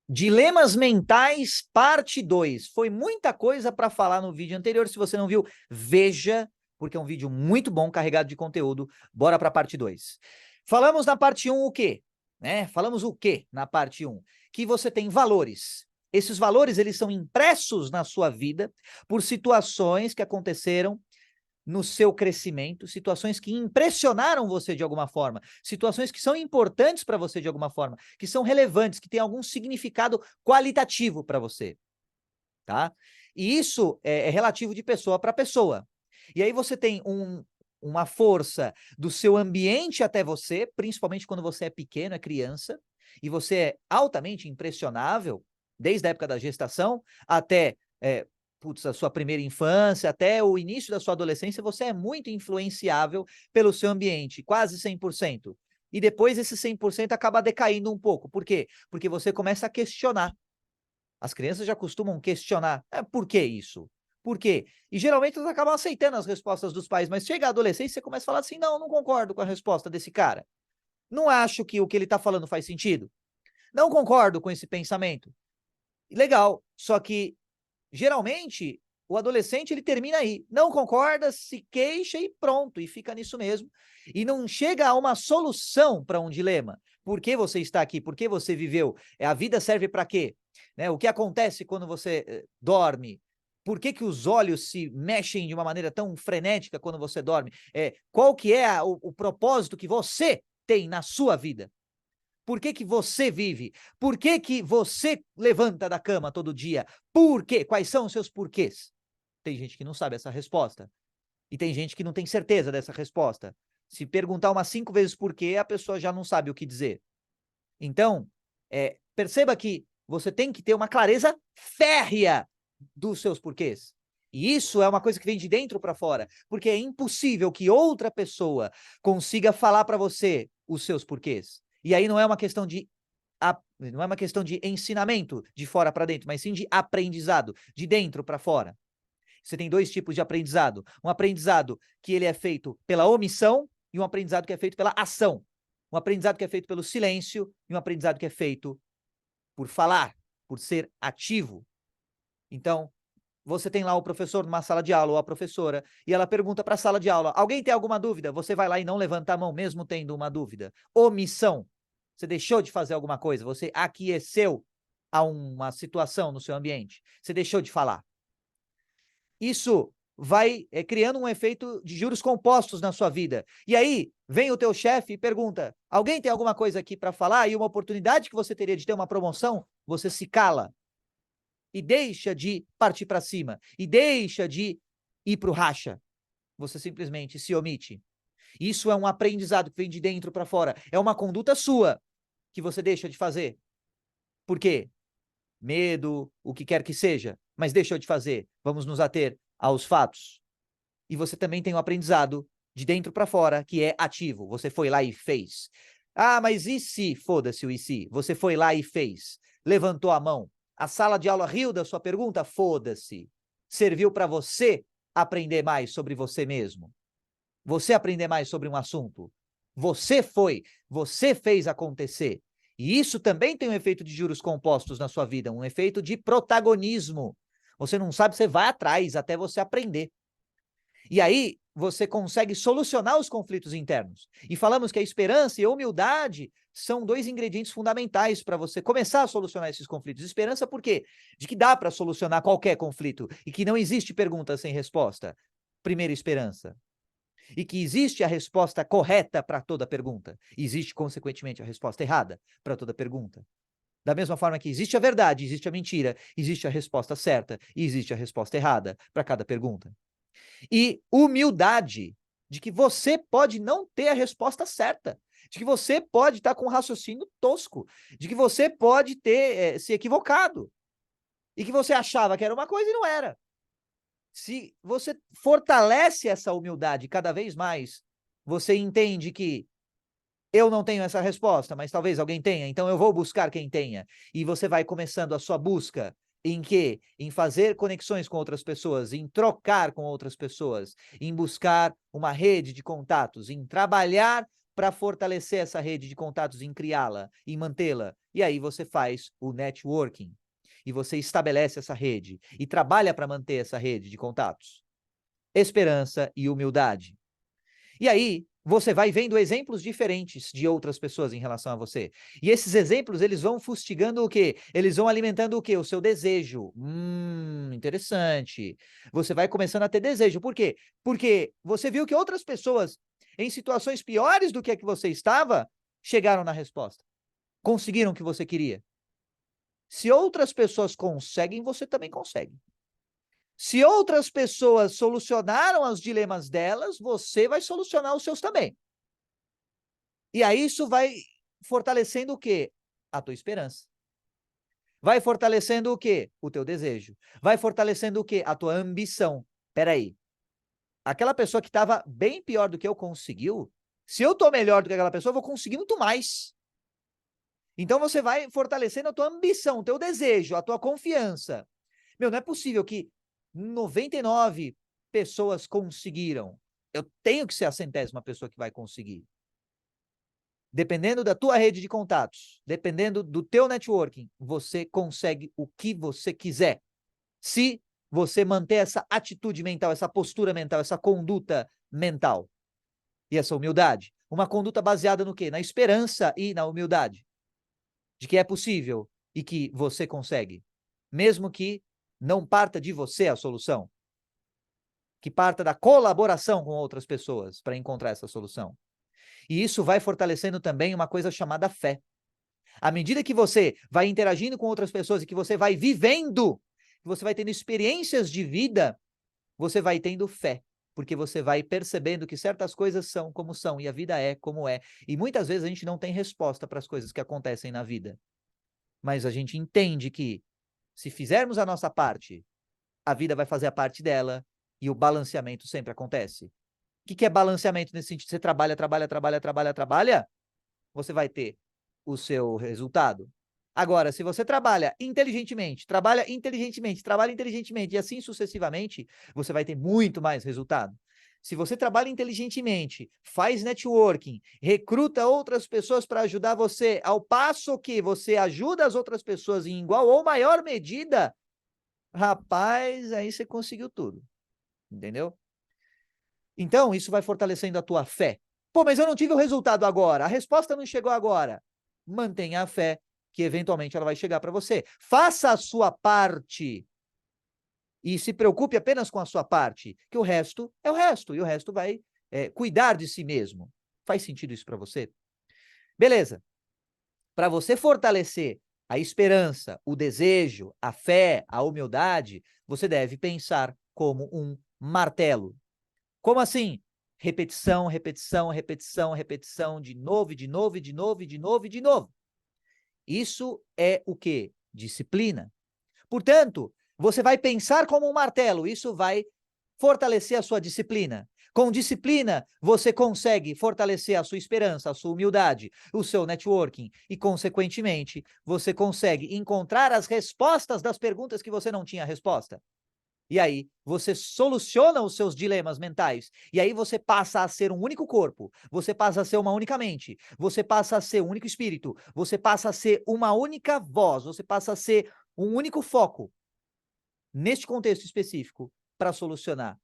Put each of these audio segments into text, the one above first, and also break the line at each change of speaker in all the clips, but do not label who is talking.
Dilemas mentais, parte 2. Foi muita coisa para falar no vídeo anterior. Se você não viu, veja, porque é um vídeo muito bom, carregado de conteúdo. Bora para a parte 2. Falamos na parte 1 o quê? Falamos o quê na parte 1? Que você tem valores. Esses valores, eles são impressos na sua vida por situações que aconteceram no seu crescimento, situações que impressionaram você de alguma forma, situações que são importantes para você de alguma forma, que são relevantes, que têm algum significado qualitativo para você, tá? E isso é relativo de pessoa para pessoa. E aí você tem uma força do seu ambiente até você, principalmente quando você é pequeno, é criança, e você é altamente impressionável, desde a época da gestação até a sua primeira infância, até o início da sua adolescência, você é muito influenciável pelo seu ambiente, quase 100%. E depois esse 100% acaba decaindo um pouco. Por quê? Porque você começa a questionar. As crianças já costumam questionar. Por que isso? Por quê? E geralmente elas acabam aceitando as respostas dos pais, mas chega a adolescência e você começa a falar assim, não concordo com a resposta desse cara. Não acho que o que ele está falando faz sentido. Não concordo com esse pensamento. Legal, só que geralmente, o adolescente ele termina aí, não concorda, se queixa e pronto, e fica nisso mesmo. E não chega a uma solução para um dilema. Por que você está aqui? Por que você viveu? A vida serve para quê? O que acontece quando você dorme? Por que que os olhos se mexem de uma maneira tão frenética quando você dorme? Qual que é o propósito que você tem na sua vida? Por que que você vive? Por que que você levanta da cama todo dia? Por quê? Quais são os seus porquês? Tem gente que não sabe essa resposta. E tem gente que não tem certeza dessa resposta. Se perguntar umas 5 vezes por quê, a pessoa já não sabe o que dizer. Então, perceba que você tem que ter uma clareza férrea dos seus porquês. E isso é uma coisa que vem de dentro para fora, porque é impossível que outra pessoa consiga falar para você os seus porquês. E aí não é uma questão de ensinamento de fora para dentro, mas sim de aprendizado, de dentro para fora. Você tem 2 tipos de aprendizado. Um aprendizado que ele é feito pela omissão e um aprendizado que é feito pela ação. Um aprendizado que é feito pelo silêncio e um aprendizado que é feito por falar, por ser ativo. Então, você tem lá o professor numa sala de aula ou a professora e ela pergunta para a sala de aula: alguém tem alguma dúvida? Você vai lá e não levanta a mão mesmo tendo uma dúvida. Omissão. Você deixou de fazer alguma coisa, você aqueceu a uma situação no seu ambiente. Você deixou de falar. Isso vai criando um efeito de juros compostos na sua vida. E aí, vem o teu chefe e pergunta: alguém tem alguma coisa aqui para falar? E uma oportunidade que você teria de ter uma promoção, você se cala. E deixa de partir para cima. E deixa de ir para o racha. Você simplesmente se omite. Isso é um aprendizado que vem de dentro para fora. É uma conduta sua que você deixa de fazer. Por quê? Medo, o que quer que seja. Mas deixou de fazer. Vamos nos ater aos fatos. E você também tem um aprendizado de dentro para fora, que é ativo. Você foi lá e fez. Ah, mas e se? Foda-se o e se. Você foi lá e fez. Levantou a mão. A sala de aula riu da sua pergunta? Foda-se. Serviu para você aprender mais sobre você mesmo. Você aprender mais sobre um assunto. Você fez acontecer. E isso também tem um efeito de juros compostos na sua vida, um efeito de protagonismo. Você não sabe, você vai atrás até você aprender. E aí você consegue solucionar os conflitos internos. E falamos que a esperança e a humildade são 2 ingredientes fundamentais para você começar a solucionar esses conflitos. Esperança por quê? De que dá para solucionar qualquer conflito e que não existe pergunta sem resposta. Primeira esperança. E que existe a resposta correta para toda pergunta. E existe, consequentemente, a resposta errada para toda pergunta. Da mesma forma que existe a verdade, existe a mentira, existe a resposta certa e existe a resposta errada para cada pergunta. E humildade, de que você pode não ter a resposta certa, de que você pode estar com um raciocínio tosco, de que você pode ter se equivocado, e que você achava que era uma coisa e não era. Se você fortalece essa humildade cada vez mais, você entende que eu não tenho essa resposta, mas talvez alguém tenha, então eu vou buscar quem tenha. E você vai começando a sua busca em quê? Em fazer conexões com outras pessoas, em trocar com outras pessoas, em buscar uma rede de contatos, em trabalhar para fortalecer essa rede de contatos, em criá-la, em mantê-la. E aí você faz o networking. E você estabelece essa rede e trabalha para manter essa rede de contatos. Esperança e humildade. E aí, você vai vendo exemplos diferentes de outras pessoas em relação a você. E esses exemplos, eles vão fustigando o quê? Eles vão alimentando o quê? O seu desejo. Interessante. Você vai começando a ter desejo. Por quê? Porque você viu que outras pessoas, em situações piores do que a que você estava, chegaram na resposta. Conseguiram o que você queria. Se outras pessoas conseguem, você também consegue. Se outras pessoas solucionaram os dilemas delas, você vai solucionar os seus também. E aí isso vai fortalecendo o quê? A tua esperança. Vai fortalecendo o quê? O teu desejo. Vai fortalecendo o quê? A tua ambição. Peraí, aquela pessoa que estava bem pior do que eu conseguiu, se eu estou melhor do que aquela pessoa, eu vou conseguir muito mais. Então você vai fortalecendo a tua ambição, o teu desejo, a tua confiança. Meu, não é possível que 99 pessoas conseguiram. Eu tenho que ser a 100ª pessoa que vai conseguir. Dependendo da tua rede de contatos, dependendo do teu networking, você consegue o que você quiser. Se você manter essa atitude mental, essa postura mental, essa conduta mental e essa humildade. Uma conduta baseada no quê? Na esperança e na humildade. De que é possível e que você consegue. Mesmo que não parta de você a solução. Que parta da colaboração com outras pessoas para encontrar essa solução. E isso vai fortalecendo também uma coisa chamada fé. À medida que você vai interagindo com outras pessoas e que você vai vivendo, que você vai tendo experiências de vida, você vai tendo fé. Porque você vai percebendo que certas coisas são como são e a vida é como é. E muitas vezes a gente não tem resposta para as coisas que acontecem na vida. Mas a gente entende que, se fizermos a nossa parte, a vida vai fazer a parte dela e o balanceamento sempre acontece. O que é balanceamento nesse sentido? Você trabalha, você vai ter o seu resultado. Agora, se você trabalha inteligentemente, e assim sucessivamente, você vai ter muito mais resultado. Se você trabalha inteligentemente, faz networking, recruta outras pessoas para ajudar você, ao passo que você ajuda as outras pessoas em igual ou maior medida, rapaz, aí você conseguiu tudo. Entendeu? Então, isso vai fortalecendo a tua fé. Pô, mas eu não tive o resultado agora, a resposta não chegou agora. Mantenha a fé, que eventualmente ela vai chegar para você. Faça a sua parte e se preocupe apenas com a sua parte, que o resto é o resto, e o resto vai cuidar de si mesmo. Faz sentido isso para você? Beleza. Para você fortalecer a esperança, o desejo, a fé, a humildade, você deve pensar como um martelo. Como assim? Repetição, repetição, repetição, repetição, de novo, de novo, de novo, de novo, de novo. Isso é o quê? Disciplina. Portanto, você vai pensar como um martelo, isso vai fortalecer a sua disciplina. Com disciplina, você consegue fortalecer a sua esperança, a sua humildade, o seu networking e, consequentemente, você consegue encontrar as respostas das perguntas que você não tinha resposta. E aí, você soluciona os seus dilemas mentais. E aí você passa a ser um único corpo. Você passa a ser uma única mente. Você passa a ser um único espírito. Você passa a ser uma única voz. Você passa a ser um único foco. Neste contexto específico, para solucionar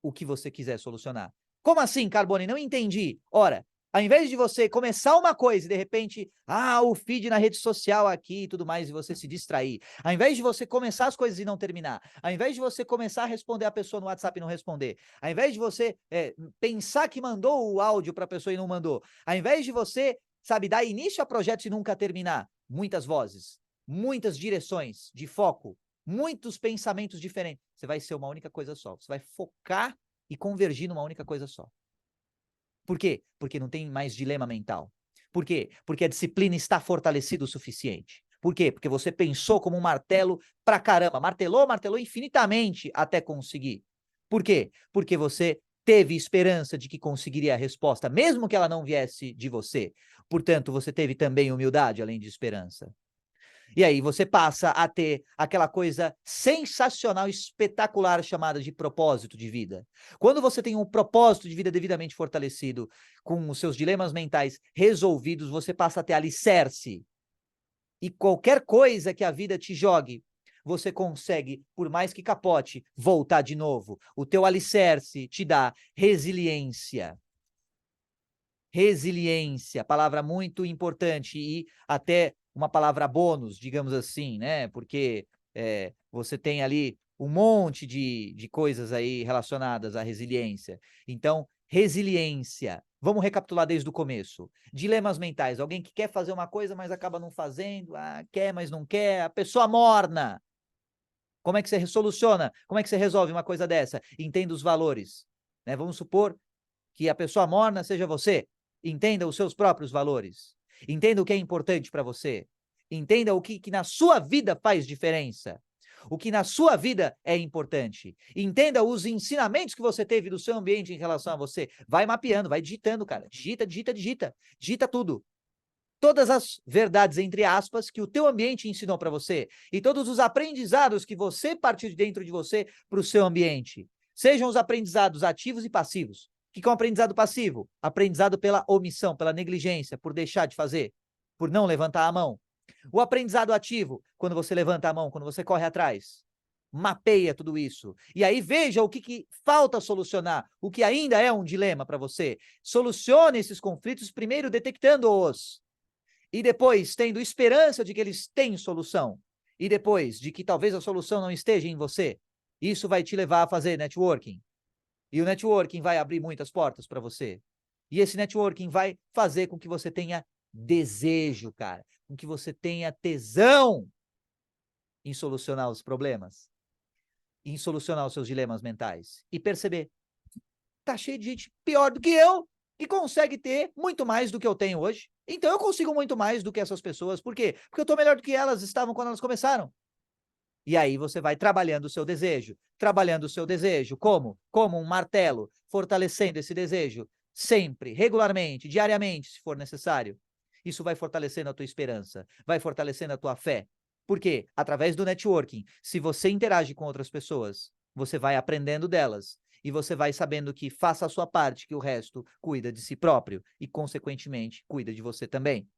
o que você quiser solucionar. Como assim, Carbone? Não entendi. Ora, ao invés de você começar uma coisa e de repente, o feed na rede social aqui e tudo mais, e você se distrair. Ao invés de você começar as coisas e não terminar. Ao invés de você começar a responder a pessoa no WhatsApp e não responder. Ao invés de você pensar que mandou o áudio para a pessoa e não mandou. Ao invés de você, sabe, dar início a projetos e nunca terminar. Muitas vozes, muitas direções de foco, muitos pensamentos diferentes. Você vai ser uma única coisa só. Você vai focar e convergir numa única coisa só. Por quê? Porque não tem mais dilema mental. Por quê? Porque a disciplina está fortalecida o suficiente. Por quê? Porque você pensou como um martelo pra caramba. Martelou, martelou infinitamente até conseguir. Por quê? Porque você teve esperança de que conseguiria a resposta, mesmo que ela não viesse de você. Portanto, você teve também humildade, além de esperança. E aí você passa a ter aquela coisa sensacional, espetacular, chamada de propósito de vida. Quando você tem um propósito de vida devidamente fortalecido, com os seus dilemas mentais resolvidos, você passa a ter alicerce. E qualquer coisa que a vida te jogue, você consegue, por mais que capote, voltar de novo. O teu alicerce te dá resiliência. Resiliência, palavra muito importante e até uma palavra bônus, digamos assim, né? Porque você tem ali um monte de coisas aí relacionadas à resiliência. Então, resiliência. Vamos recapitular desde o começo. Dilemas mentais. Alguém que quer fazer uma coisa, mas acaba não fazendo. Quer, mas não quer. A pessoa morna. Como é que você soluciona? Como é que você resolve uma coisa dessa? Entenda os valores. Né? Vamos supor que a pessoa morna seja você. Entenda os seus próprios valores. Entenda o que é importante para você. Entenda o que na sua vida faz diferença. O que na sua vida é importante. Entenda os ensinamentos que você teve do seu ambiente em relação a você. Vai mapeando, vai digitando, cara. Digita, digita, digita. Digita tudo. Todas as verdades, entre aspas, que o teu ambiente ensinou para você. E todos os aprendizados que você partiu de dentro de você para o seu ambiente. Sejam os aprendizados ativos e passivos. O que é um aprendizado passivo? Aprendizado pela omissão, pela negligência, por deixar de fazer, por não levantar a mão. O aprendizado ativo, quando você levanta a mão, quando você corre atrás. Mapeia tudo isso. E aí veja o que falta solucionar, o que ainda é um dilema para você. Solucione esses conflitos primeiro detectando-os. E depois tendo esperança de que eles têm solução. E depois de que talvez a solução não esteja em você. Isso vai te levar a fazer networking. E o networking vai abrir muitas portas para você. E esse networking vai fazer com que você tenha desejo, cara. Com que você tenha tesão em solucionar os problemas. Em solucionar os seus dilemas mentais. E perceber, tá cheio de gente pior do que eu, que consegue ter muito mais do que eu tenho hoje. Então eu consigo muito mais do que essas pessoas. Por quê? Porque eu estou melhor do que elas estavam quando elas começaram. E aí você vai trabalhando o seu desejo. Trabalhando o seu desejo. Como? Como um martelo. Fortalecendo esse desejo. Sempre, regularmente, diariamente, se for necessário. Isso vai fortalecendo a tua esperança. Vai fortalecendo a tua fé. Por quê? Através do networking. Se você interage com outras pessoas, você vai aprendendo delas. E você vai sabendo que faça a sua parte, que o resto cuida de si próprio. E, consequentemente, cuida de você também.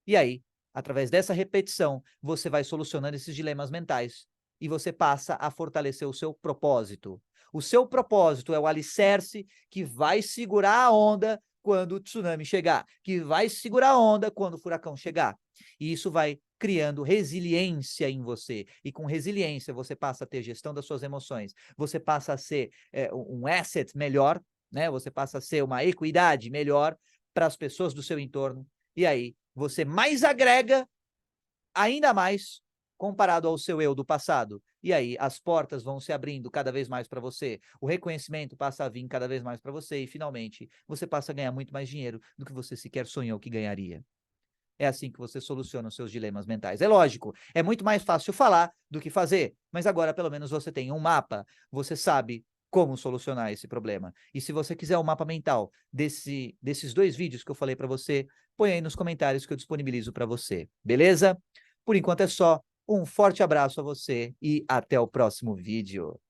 E aí, através dessa repetição, você vai solucionando esses dilemas mentais e você passa a fortalecer o seu propósito. O seu propósito é o alicerce que vai segurar a onda quando o tsunami chegar, que vai segurar a onda quando o furacão chegar. E isso vai criando resiliência em você. E com resiliência, você passa a ter gestão das suas emoções. Você passa a ser um asset melhor, né? Você passa a ser uma equidade melhor para as pessoas do seu entorno. E aí, você mais agrega ainda mais comparado ao seu eu do passado. E aí as portas vão se abrindo cada vez mais para você, o reconhecimento passa a vir cada vez mais para você e finalmente você passa a ganhar muito mais dinheiro do que você sequer sonhou que ganharia. É assim que você soluciona os seus dilemas mentais. É lógico, é muito mais fácil falar do que fazer, mas agora pelo menos você tem um mapa, você sabe como solucionar esse problema. E se você quiser um mapa mental desses 2 vídeos que eu falei para você, põe aí nos comentários que eu disponibilizo para você, beleza? Por enquanto é só. Um forte abraço a você e até o próximo vídeo.